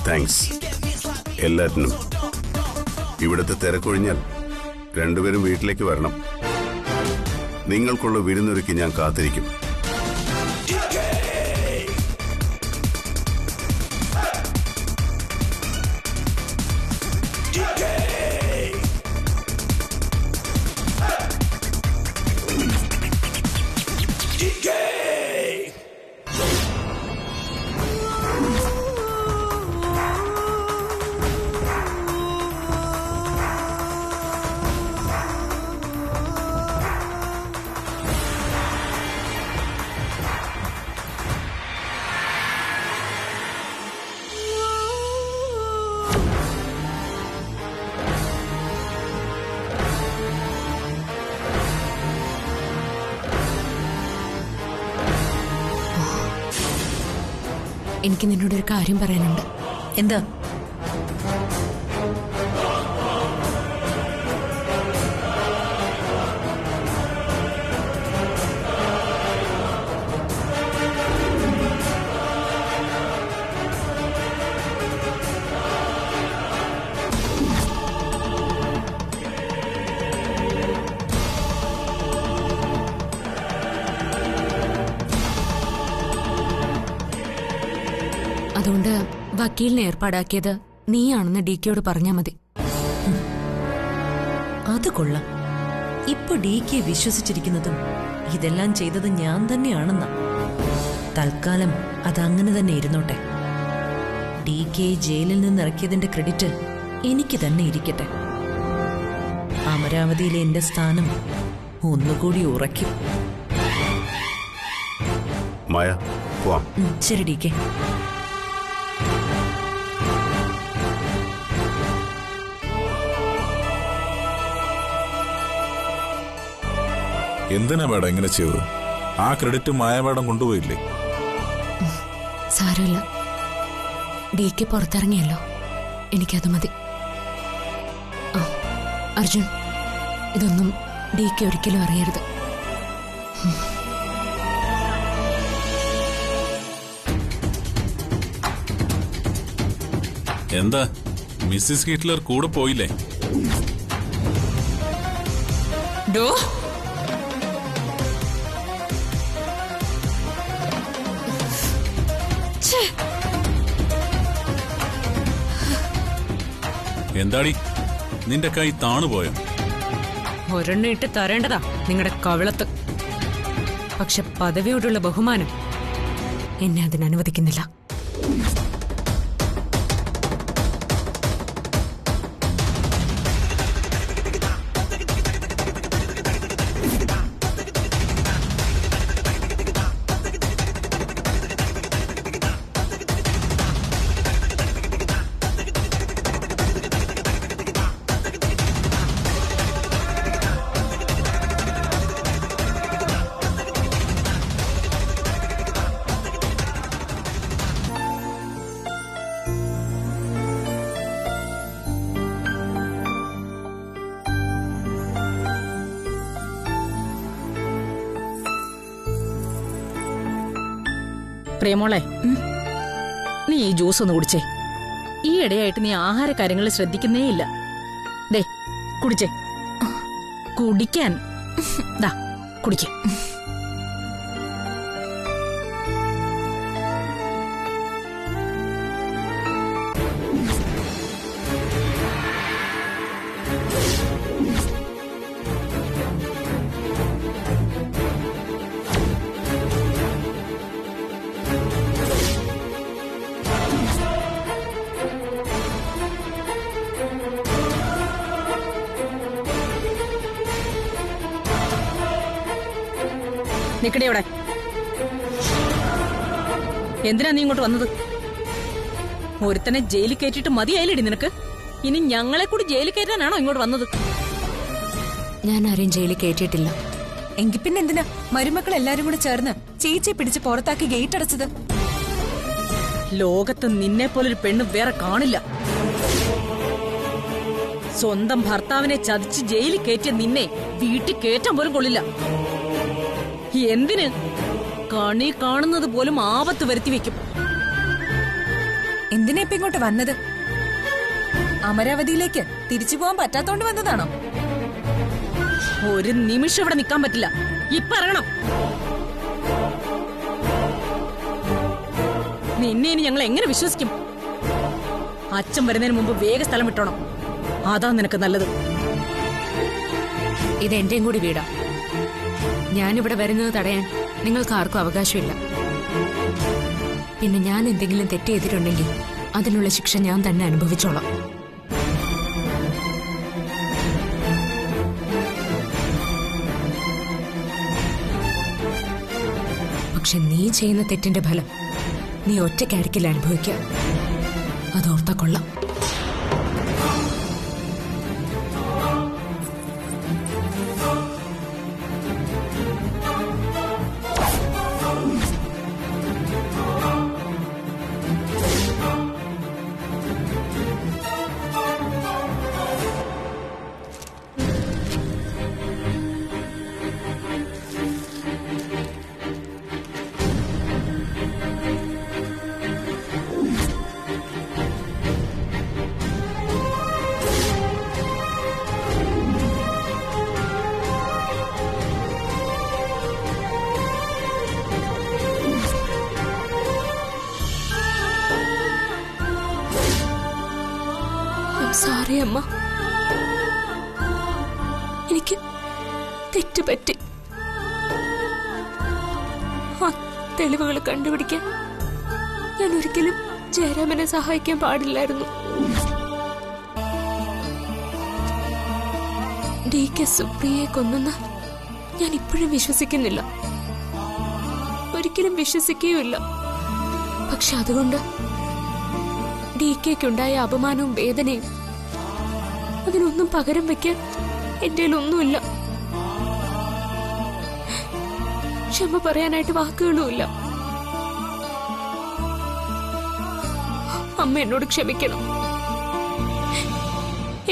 Thanks എല്ലാറ്റിനും. ഇവിടുത്തെ തിരക്കൊഴിഞ്ഞാൽ രണ്ടുപേരും വീട്ടിലേക്ക് വരണം. നിങ്ങൾക്കുള്ള വിരുന്നൊരുക്കി ഞാൻ കാത്തിരിക്കും. എനിക്ക് നിന്നോടൊരു കാര്യം പറയാനുണ്ട്. എന്താ? അതുകൊണ്ട് വക്കീലിനെ ഏർപ്പാടാക്കിയത് നീയാണെന്ന് DKയോട് പറഞ്ഞാ മതി. അത് കൊള്ളാം. ഇപ്പൊ DK വിശ്വസിച്ചിരിക്കുന്നതും ഇതെല്ലാം ചെയ്തത് ഞാൻ തന്നെയാണെന്ന. തൽക്കാലം അതങ്ങനെ തന്നെ ഇരുന്നോട്ടെ. DK ജയിലിൽ നിന്നിറക്കിയതിന്റെ ക്രെഡിറ്റ് എനിക്ക് തന്നെ ഇരിക്കട്ടെ. അമരാവതിയിലെ എന്റെ സ്ഥാനം ഒന്നുകൂടി ഉറയ്ക്കും. മായ, പോവാം. ശരി DK. എന്തിനാ മേഡം ഇങ്ങനെ ചെയ്തത്? ആ ക്രെഡിറ്റ് മായ മേഡം കൊണ്ടുപോയില്ലേ? സാരമില്ല, DK പുറത്തിറങ്ങിയല്ലോ, എനിക്കത് മതി. അർജുൻ, ഇതൊന്നും DK ഒരിക്കലും അറിയരുത്. എന്താ മിസ്സിസ് ഹിറ്റ്ലർ കൂടെ പോയില്ലേ? എന്താടി, നിന്റെ കൈ താണുപോയോ? ഒരെണ്ണിട്ട് തരേണ്ടതാ നിങ്ങളുടെ കവിളത്ത്. പക്ഷെ പദവിയോടുള്ള ബഹുമാനം എന്നെ അതിനനുവദിക്കുന്നില്ല. പ്രേമോളെ, നീ ഈ ജ്യൂസ് ഒന്ന് കുടിച്ചേ. ഈ ഇടയായിട്ട് നീ ആഹാര കാര്യങ്ങളിൽ ശ്രദ്ധിക്കുന്നേ ഇല്ല. ദേ കുടിച്ചേ, കുടിക്കാൻ. ദാ കുടിക്ക. നിക്കടിയോടെ, എന്തിനാ നീ ഇങ്ങോട്ട് വന്നത്? ഒരുത്തനെ ജയിലിൽ കയറ്റിട്ട് മതിയായില്ലടി നിനക്ക്. ഇനി ഞങ്ങളെ കൂടി ജയിലിൽ കയറ്റാനാണോ ഇങ്ങോട്ട് വന്നത്? ഞാൻ ആരെയും ജയിലിൽ കയറ്റിയിട്ടില്ല. എങ്കിൽ പിന്നെ എന്തിനാ മരുമക്കൾ എല്ലാരും കൂടെ ചേർന്ന് ചേച്ചിയെ പിടിച്ച് പുറത്താക്കി ഗേറ്റ് അടച്ചത്? ലോകത്ത് നിന്നെ പോലൊരു പെണ്ണ് വേറെ കാണില്ല. സ്വന്തം ഭർത്താവിനെ ചതിച്ച് ജയിലിൽ കയറ്റിയ നിന്നെ വീട്ടിൽ കയറ്റാൻ പോലും കൊള്ളില്ല. എന്തിന്? കണി കാണുന്നത് പോലും ആപത്ത് വരുത്തി വെക്കും. എന്തിനാ ഇപ്പൊ ഇങ്ങോട്ട് വന്നത്? അമരാവതിയിലേക്ക് തിരിച്ചു പോകാൻ പറ്റാത്തോണ്ട് വന്നതാണോ? ഒരു നിമിഷം ഇവിടെ നിൽക്കാൻ പറ്റില്ല. ഇപ്പൊ ഇറങ്ങണം. നിന്നെ ഇനി ഞങ്ങൾ എങ്ങനെ വിശ്വസിക്കും? അച്ഛൻ വരുന്നതിന് മുമ്പ് വേഗം സ്ഥലം വിട്ടോണം. അതാ നിനക്ക് നല്ലത്. ഇത് എന്റെയും കൂടി വീടാ. ഞാനിവിടെ വരുന്നത് തടയാൻ നിങ്ങൾക്ക് ആർക്കും അവകാശമില്ല. പിന്നെ ഞാൻ എന്തെങ്കിലും തെറ്റ് ചെയ്തിട്ടുണ്ടെങ്കിൽ അതിനുള്ള ശിക്ഷ ഞാൻ തന്നെ അനുഭവിച്ചോളാം. പക്ഷെ നീ ചെയ്യുന്ന തെറ്റിന്റെ ഫലം നീ ഒറ്റയ്ക്കായിരിക്കില്ല അനുഭവിക്കുക. അതോർത്താ കൊള്ളാം. സോറി അമ്മ, എനിക്ക് തെറ്റുപറ്റി. ആ തെളിവുകൾ കണ്ടുപിടിക്കാൻ ഞാൻ ഒരിക്കലും ജയരാമനെ സഹായിക്കാൻ പാടില്ലായിരുന്നു. DK സുപ്രിയയെ കൊന്നെന്ന് ഞാൻ ഇപ്പോഴും വിശ്വസിക്കുന്നില്ല, ഒരിക്കലും വിശ്വസിക്കുകയുമില്ല. പക്ഷെ അതുകൊണ്ട് DKക്കുണ്ടായ അപമാനവും വേദനയും അതിനൊന്നും പകരം വെക്കാൻ എന്റെ ഒന്നുമില്ല. ക്ഷമ പറയാനായിട്ട് വാക്കുകളുമില്ല. അമ്മ എന്നോട് ക്ഷമിക്കണം.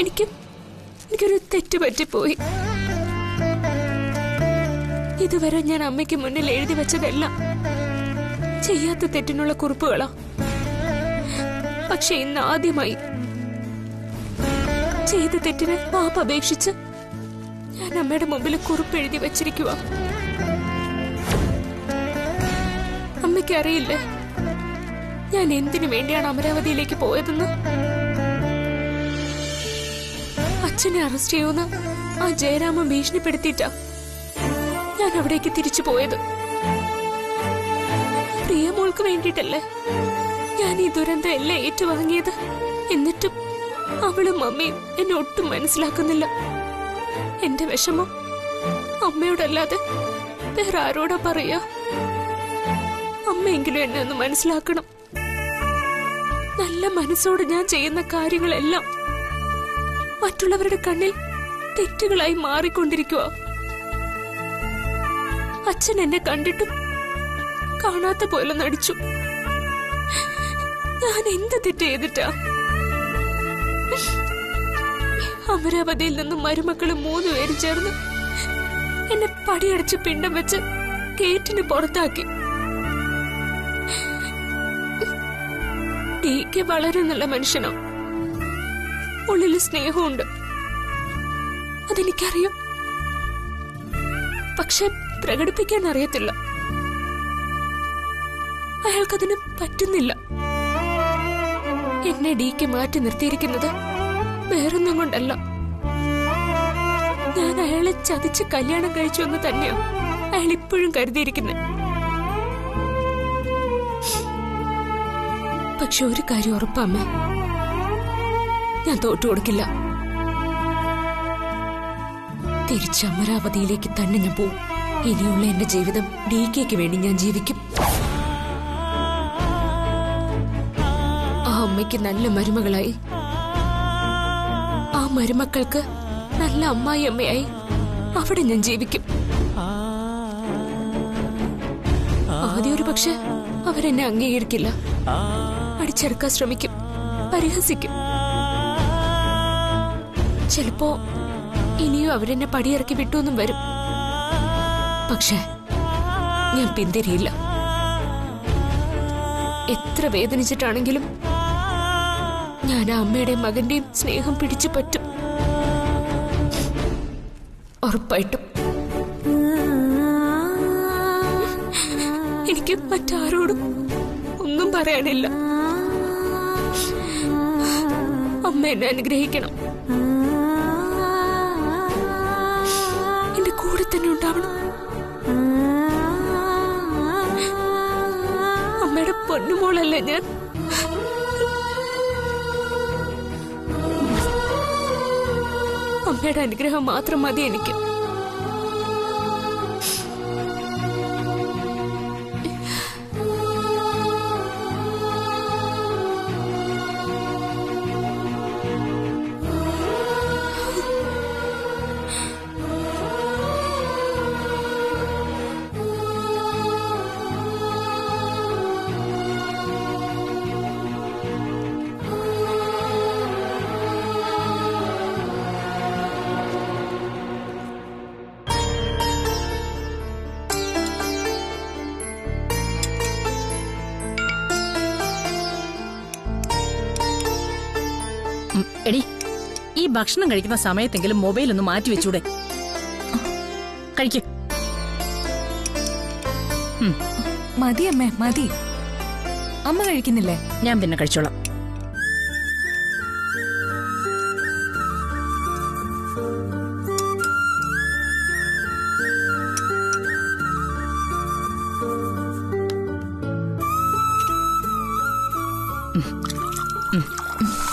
എനിക്കൊരു തെറ്റ് പറ്റിപ്പോയി. ഇതുവരെ ഞാൻ അമ്മയ്ക്ക് മുന്നിൽ എഴുതി വെച്ചതെല്ലാം ചെയ്യാത്ത തെറ്റിനുള്ള കുറിപ്പുകളാ. പക്ഷെ ഇന്ന് ആദ്യമായി ചെയ്ത തെറ്റിന് മാപ്പ് അപേക്ഷിച്ച് ഞാൻ അമ്മയുടെ മുമ്പിൽ കുറിപ്പ് എഴുതി വെച്ചിരിക്കുക. അമ്മയ്ക്ക് അറിയില്ലേ ഞാൻ എന്തിനു വേണ്ടിയാണ് അമരാവതിയിലേക്ക് പോയതെന്ന്? അച്ഛനെ അറസ്റ്റ് ചെയ്യുന്ന ആ ജയരാമൻ ഭീഷണിപ്പെടുത്തിയിട്ടാ ഞാൻ അവിടേക്ക് തിരിച്ചു പോയത്. പ്രിയമോൾക്ക് വേണ്ടിയിട്ടല്ലേ ഞാൻ ഈ ദുരന്തം എല്ലാം ഏറ്റുവാങ്ങിയത്. എന്നിട്ടും അവളും അമ്മയും എന്നെ ഒട്ടും മനസ്സിലാക്കുന്നില്ല. എന്റെ വിഷമം അമ്മയോടല്ലാതെ വേറെ ആരോടാ പറയാ? അമ്മയെങ്കിലും എന്നെ ഒന്ന് മനസ്സിലാക്കണം. നല്ല മനസ്സോട് ഞാൻ ചെയ്യുന്ന കാര്യങ്ങളെല്ലാം മറ്റുള്ളവരുടെ കണ്ണിൽ തെറ്റുകളായി മാറിക്കൊണ്ടിരിക്കുക. അച്ഛൻ എന്നെ കണ്ടിട്ടും കാണാത്ത പോലെ നടിച്ചു. ഞാൻ എന്ത് തെറ്റ് ചെയ്തിട്ടാ? അമരാവതിയിൽ നിന്നും മരുമക്കള് 3 പേരും ചേർന്ന് എന്നെ പടിയടച്ച് പിണ്ടം വെച്ച് ഗേറ്റിന് പുറത്താക്കി. DK വളരെ നല്ല മനുഷ്യനോ, ഉള്ളില് സ്നേഹമുണ്ട്, അതെനിക്കറിയാം. പക്ഷെ പ്രകടിപ്പിക്കാൻ അറിയത്തില്ല. അയാൾക്കതിന് പറ്റുന്നില്ല. എന്നെ DK മാറ്റി നിർത്തിയിരിക്കുന്നത് വേറൊന്നും കൊണ്ടല്ല. ഞാൻ അയാളെ ചതിച്ച് കല്യാണം കഴിച്ചു എന്ന് തന്നെയോ അയാൾ ഇപ്പോഴും കരുതിയിരിക്കുന്നത്. പക്ഷെ ഒരു കാര്യം ഉറപ്പാമ്മേ, ഞാൻ തോറ്റു കൊടുക്കില്ല. തിരിച്ച് അമരാവതിയിലേക്ക് തന്നെ ഞാൻ പോവും. ഇനിയുള്ള എന്റെ ജീവിതം DKക്ക് വേണ്ടി ഞാൻ ജീവിക്കും. ആ അമ്മയ്ക്ക് നല്ല മരുമകളായി, ആ മരുമക്കൾക്ക് നല്ല അമ്മായി അമ്മയായി അവിടെ ഞാൻ ജീവിക്കും. ആദ്യം ഒരു പക്ഷെ അവരെന്നെ അംഗീകരിക്കില്ല, അടിച്ചെടുക്കാൻ ശ്രമിക്കും, പരിഹസിക്കും. ചിലപ്പോ ഇനിയും അവരെന്നെ പടിയിറക്കി വിട്ടുവെന്നും വരും. പക്ഷെ ഞാൻ പിന്തിരിയില്ല. എത്ര വേദനിച്ചിട്ടാണെങ്കിലും ഞാൻ ആ അമ്മയുടെയും മകന്റെയും സ്നേഹം പിടിച്ചു പറ്റും. ഉറപ്പായിട്ടും. എനിക്ക് മറ്റാരോടും ഒന്നും പറയാനില്ല. അമ്മ എന്നെ അനുഗ്രഹിക്കണം. എന്റെ കൂടെ തന്നെ ഉണ്ടാവണം. അമ്മയുടെ പൊന്നുമോളല്ലേ ഞാൻ. അമ്മയുടെ അനുഗ്രഹം മാത്രം മതി എനിക്ക്. എടി, ഈ ഭക്ഷണം കഴിക്കുന്ന സമയത്തെങ്കിലും മൊബൈൽ ഒന്ന് മാറ്റി വെച്ചൂടെ? കഴിക്ക്. മതി അമ്മേ, മതി. അമ്മ കഴിക്കുന്നില്ലേ? ഞാൻ പിന്നെ കഴിച്ചോളാം.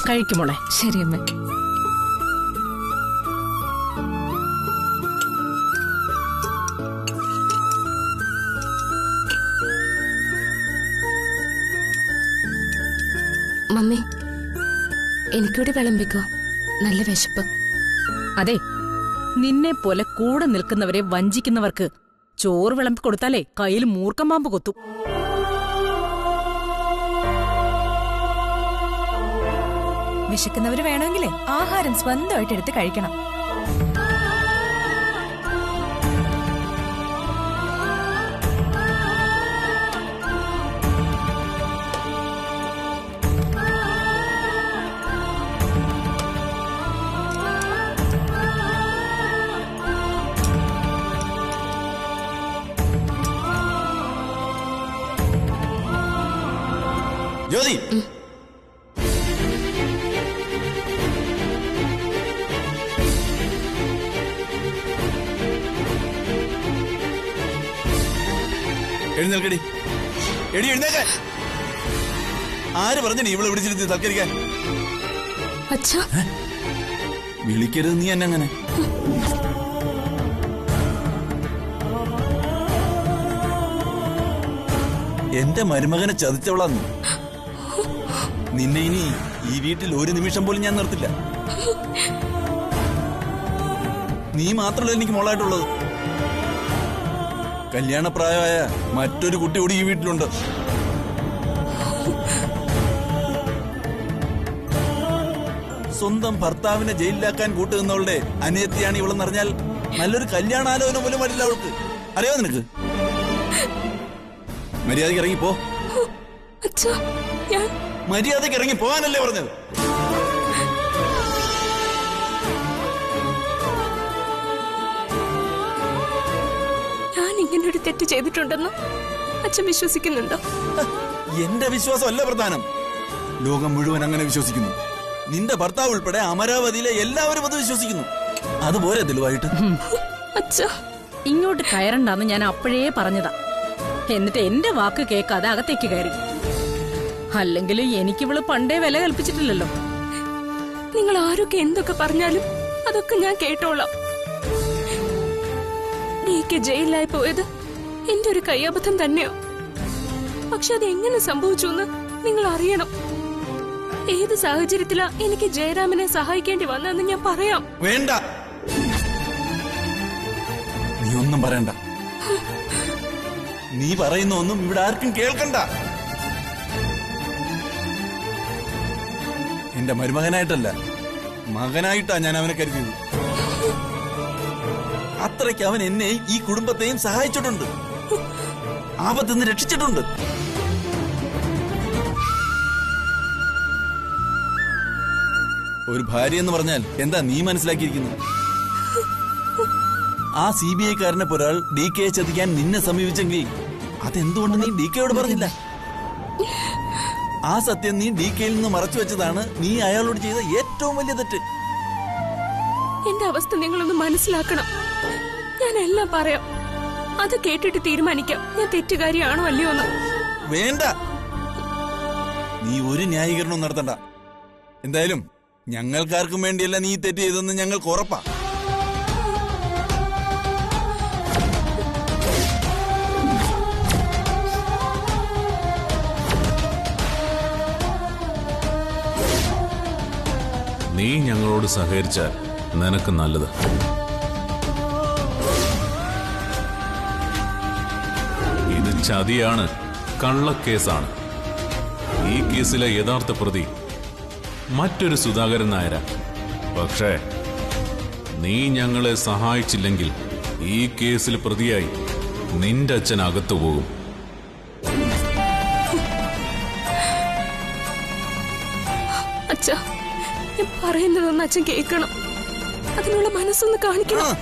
കഴിക്കുമോളെ. ശരി അമ്മ. മമ്മി, എനിക്കൂടി വിളമ്പിക്കോ. നല്ല വിശപ്പ്. അതെ, നിന്നെ പോലെ കൂടെ നിൽക്കുന്നവരെ വഞ്ചിക്കുന്നവർക്ക് ചോറ് വിളമ്പി കൊടുത്താലേ കയ്യിൽ മൂർക്കം പാമ്പ് കൊത്തും. വിശക്കുന്നവര് വേണമെങ്കിലേ ആഹാരം സ്വന്തമായിട്ട് എടുത്ത് കഴിക്കണം. ജ്യോതി, എഴുന്നേൽക്കടി. എടി എഴുന്നേക്കാൻ. ആര് പറഞ്ഞു നീ ഇവളെ വിളിച്ചിരുത്തി തൽക്കരിക്കാൻ? അച്ഛാ, വിളിക്കരുത് നീ എന്നെ അങ്ങനെ. എന്റെ മരുമകനെ ചതിച്ചവളാന്ന്. നിന്നെ ഇനി ഈ വീട്ടിൽ ഒരു നിമിഷം പോലും ഞാൻ നിർത്തില്ല. നീ മാത്രമല്ല എനിക്ക് മോളായിട്ടുള്ളത്. കല്യാണപ്രായമായ മറ്റൊരു കുട്ടി കൂടി ഈ വീട്ടിലുണ്ട്. സ്വന്തം ഭർത്താവിനെ ജയിലിലാക്കാൻ കൂട്ടുനിന്നവളുടെ അനിയത്തിയാണ് ഇവളെന്നറിഞ്ഞാൽ നല്ലൊരു കല്യാണാലോചന പോലും വരില്ല അവൾക്ക്. അറിയാമോ നിനക്ക്? മര്യാദയ്ക്ക് ഇറങ്ങിപ്പോ. മര്യാദയ്ക്ക് ഇറങ്ങി പോകാനല്ലേ പറഞ്ഞത്? ഞാൻ ഇങ്ങനൊരു തെറ്റ് ചെയ്തിട്ടുണ്ടെന്ന് അച്ഛൻ വിശ്വസിക്കുന്നുണ്ടോ? എന്റെ വിശ്വാസമല്ല പ്രധാനം. ലോകം മുഴുവൻ അങ്ങനെ വിശ്വസിക്കുന്നു. നിന്റെ ഭർത്താവ് ഉൾപ്പെടെ അമരാവതിയിലെ എല്ലാവരും അത് വിശ്വസിക്കുന്നു. അതുപോലെ തെളിവായിട്ട്. ഇങ്ങോട്ട് കയറണ്ടെന്ന് ഞാൻ അപ്പോഴേ പറഞ്ഞതാ. എന്നിട്ട് എന്റെ വാക്ക് കേൾക്കാതെ അകത്തേക്ക് കയറി. അല്ലെങ്കിൽ എനിക്കിവള് പണ്ടേ വില കൽപ്പിച്ചിട്ടില്ലല്ലോ. നിങ്ങൾ ആരൊക്കെ എന്തൊക്കെ പറഞ്ഞാലും അതൊക്കെ ഞാൻ കേട്ടോളാം. നീക്ക് ജയിലിലായി പോയത് എന്റെ ഒരു കയ്യബദ്ധം തന്നെയോ? പക്ഷെ അത് എങ്ങനെ സംഭവിച്ചു എന്ന് നിങ്ങൾ അറിയണം. ഏത് സാഹചര്യത്തിലാ എനിക്ക് ജയരാമനെ സഹായിക്കേണ്ടി വന്നതെന്ന് ഞാൻ പറയാം. വേണ്ട, നീ ഒന്നും പറയണ്ട. നീ പറയുന്ന ഒന്നും ഇവിടെ ആർക്കും കേൾക്കണ്ട. എന്റെ മരുമകനായിട്ടല്ല, മകനായിട്ടാ ഞാൻ അവനെ കരുതിയത്. അത്രയ്ക്ക് അവൻ എന്നെയും ഈ കുടുംബത്തെയും സഹായിച്ചിട്ടുണ്ട്. ആപത്തുനിന്ന് രക്ഷിച്ചിട്ടുണ്ട്. ഒരു ഭാര്യ എന്ന് പറഞ്ഞാൽ എന്താ നീ മനസ്സിലാക്കിയിരിക്കുന്നത്? ആ CBI കാരനെ ഒരാൾ DKയെ ചതിക്കാൻ നിന്നെ സമീപിച്ചെങ്കിൽ അതെന്തുകൊണ്ട് നീ DKയോട് പറഞ്ഞില്ല? ആ സത്യം നീ DKയിൽ നിന്ന് മറച്ചു വെച്ചതാണ് നീ അയാളോട് ചെയ്ത ഏറ്റവും വലിയ തെറ്റ്. എന്റെ അവസ്ഥ നിങ്ങളൊന്ന് മനസ്സിലാക്കണം. ഞാൻ എല്ലാം പറയാം. അത് കേട്ടിട്ട് തീരുമാനിക്കാം ഞാൻ തെറ്റുകാരിയാണോ അല്ലയോ എന്ന്. വേണ്ട, നീ ഒരു ന്യായീകരണവും നടത്തണ്ട. എന്തായാലും ഞങ്ങൾക്കാർക്കും വേണ്ടിയല്ല നീ തെറ്റ് ചെയ്തെന്ന് ഞങ്ങൾക്ക് ഉറപ്പാ. നീ ഞങ്ങളോട് സഹകരിച്ചാൽ നിനക്ക് നല്ലത്. ഇത് ചതിയാണ്, കള്ളക്കേസാണ്. ഈ കേസിലെ യഥാർത്ഥ പ്രതി മറ്റൊരു സുധാകരൻ നായരാ. പക്ഷേ നീ ഞങ്ങളെ സഹായിച്ചില്ലെങ്കിൽ ഈ കേസിൽ പ്രതിയായി നിന്റെ അച്ഛൻ അകത്തു പോകും. അച്ഛാ, ഞാൻ പറയുന്നതൊന്ന് അച്ഛൻ കേൾക്കണം. അതിനുള്ള മനസ്സൊന്ന് കാണിക്കണം.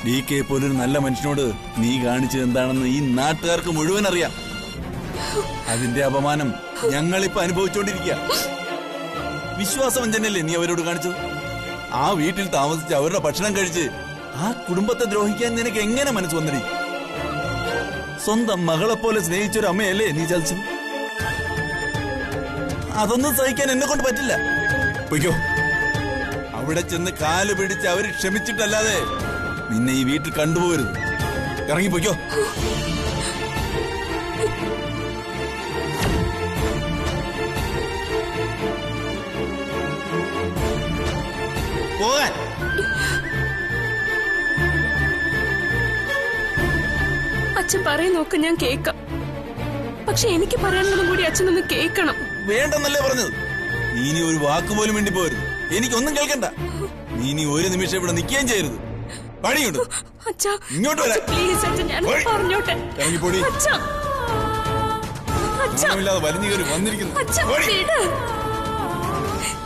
DK പോലൊരു നല്ല മനുഷ്യനോട് നീ കാണിച്ചത് എന്താണെന്ന് ഈ നാട്ടുകാർക്ക് മുഴുവൻ അറിയാം. അതിന്റെ അപമാനം ഞങ്ങളിപ്പോ അനുഭവിച്ചുകൊണ്ടിരിക്കുക. വിശ്വാസവഞ്ചനല്ലേ നീ അവരോട് കാണിച്ചത്? ആ വീട്ടിൽ താമസിച്ച് അവരുടെ ഭക്ഷണം കഴിച്ച് ആ കുടുംബത്തെ ദ്രോഹിക്കാൻ നിനക്ക് എങ്ങനെ മനസ്സ് വന്നടി? സ്വന്തം മകളെപ്പോലെ സ്നേഹിച്ചൊരു അമ്മയല്ലേ നീ ചതിച്ചത്? അതൊന്നും സഹിക്കാൻ എന്നെ കൊണ്ട് പറ്റില്ല. പൊയ്ക്കോ. അവിടെ ചെന്ന് കാല് പിടിച്ച് അവര് ക്ഷമിച്ചിട്ടല്ലാതെ നിന്നെ ഈ വീട്ടിൽ കണ്ടുപോകരുത്. ഇറങ്ങിപ്പോയ്ക്കോ. പോകാൻ. അച്ഛൻ പറയുന്നൊക്കെ ഞാൻ കേൾക്കാം. പക്ഷെ എനിക്ക് പറയാനുള്ളതും കൂടി അച്ഛനൊന്ന് കേൾക്കണം. വേണ്ടെന്നല്ലേ പറഞ്ഞത്? നീ ഇനി ഒരു വാക്കുപോലും വേണ്ടി പോരുത്. എനിക്കൊന്നും കേൾക്കണ്ട. നീ ഇനി ഒരു നിമിഷം ഇവിടെ നിൽക്കുകയും ചെയ്യരുത്. പണിയുണ്ട്. അച്ഛാ, ഇങ്ങോട്ട് വരാൻ. പ്ലീസ് അച്ഛൻ, ഞാൻ പറഞ്ഞോട്ടെ. ഇറങ്ങിപ്പോടി. അച്ഛാ, അച്ഛാ, വലിഞ്ഞു കയറി വന്നിരിക്കുന്നു. അച്ഛാ, വിട്.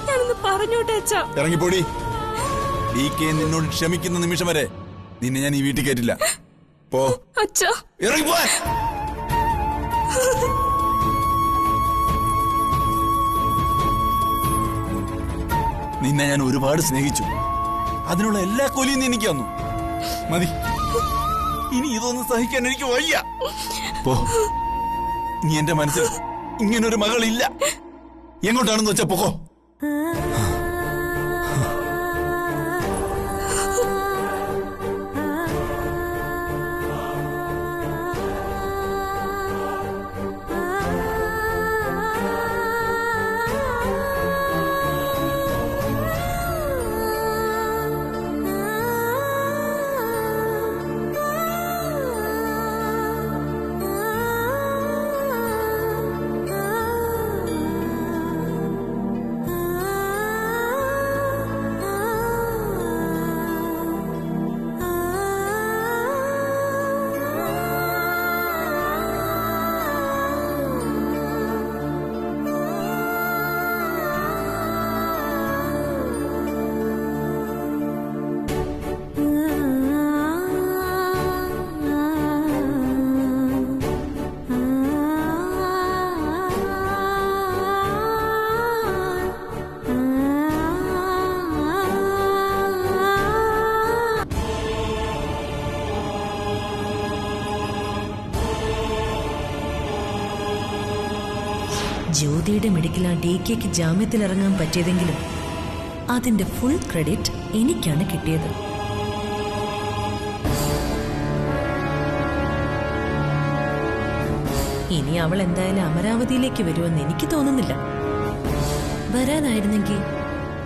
ഞാനൊന്ന് പറഞ്ഞോട്ടെ അച്ഛാ. ഇറങ്ങിപ്പോടി. DK നിന്നോട് ക്ഷമിക്കുന്ന നിമിഷം വരെ നിന്നെ ഞാൻ ഈ വീട്ടിൽ കയറ്റില്ല. പോ. അച്ഛാ, ഇറങ്ങിപ്പോവാൻ. നിന്നെ ഞാൻ ഒരുപാട് സ്നേഹിച്ചു. അതിനുള്ള എല്ലാ കൂലിയും നീ എനിക്ക് തന്നു. മതി. ഇനി ഇതൊന്നും സഹിക്കാൻ എനിക്ക് വയ്യ. പോ. നീ എന്റെ മനസ്സിൽ ഇങ്ങനൊരു മകളില്ല. എങ്ങോട്ടാണെന്ന് വെച്ചാ പോകോ. ജ്യോതിയുടെ മെഡിക്കലാ DKക്ക് ജാമ്യത്തിലിറങ്ങാൻ പറ്റിയതെങ്കിലും അതിന്റെ ഫുൾ ക്രെഡിറ്റ് എനിക്കാണ് കിട്ടിയത്. ഇനി അവൾ എന്തായാലും അമരാവതിയിലേക്ക് വരുമെന്ന് എനിക്ക് തോന്നുന്നില്ല. വരാനായിരുന്നെങ്കിൽ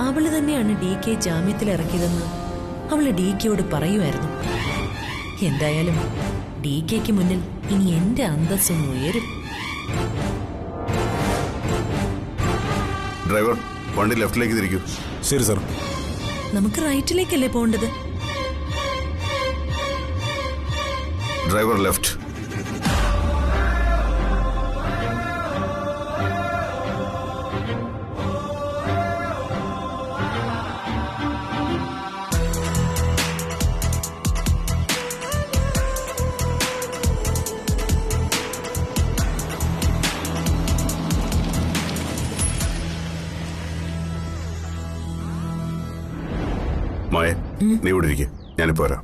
അവള് തന്നെയാണ് DK ജാമ്യത്തിലിറക്കിയതെന്ന് അവള് DKയോട് പറയുമായിരുന്നു. എന്തായാലും DKക്ക് മുന്നിൽ ഇനി എന്റെ അന്തസ്സും ഉയരും. ഡ്രൈവർ, വണ്ടി ലെഫ്റ്റിലേക്ക് തിരിക്കൂ. ശരി സർ. നമുക്ക് റൈറ്റിലേക്കല്ലേ പോകേണ്ടത്? Driver left. നീ ഇവിടെ ഇരിക്കെ, ഞാനിപ്പോ വരാം.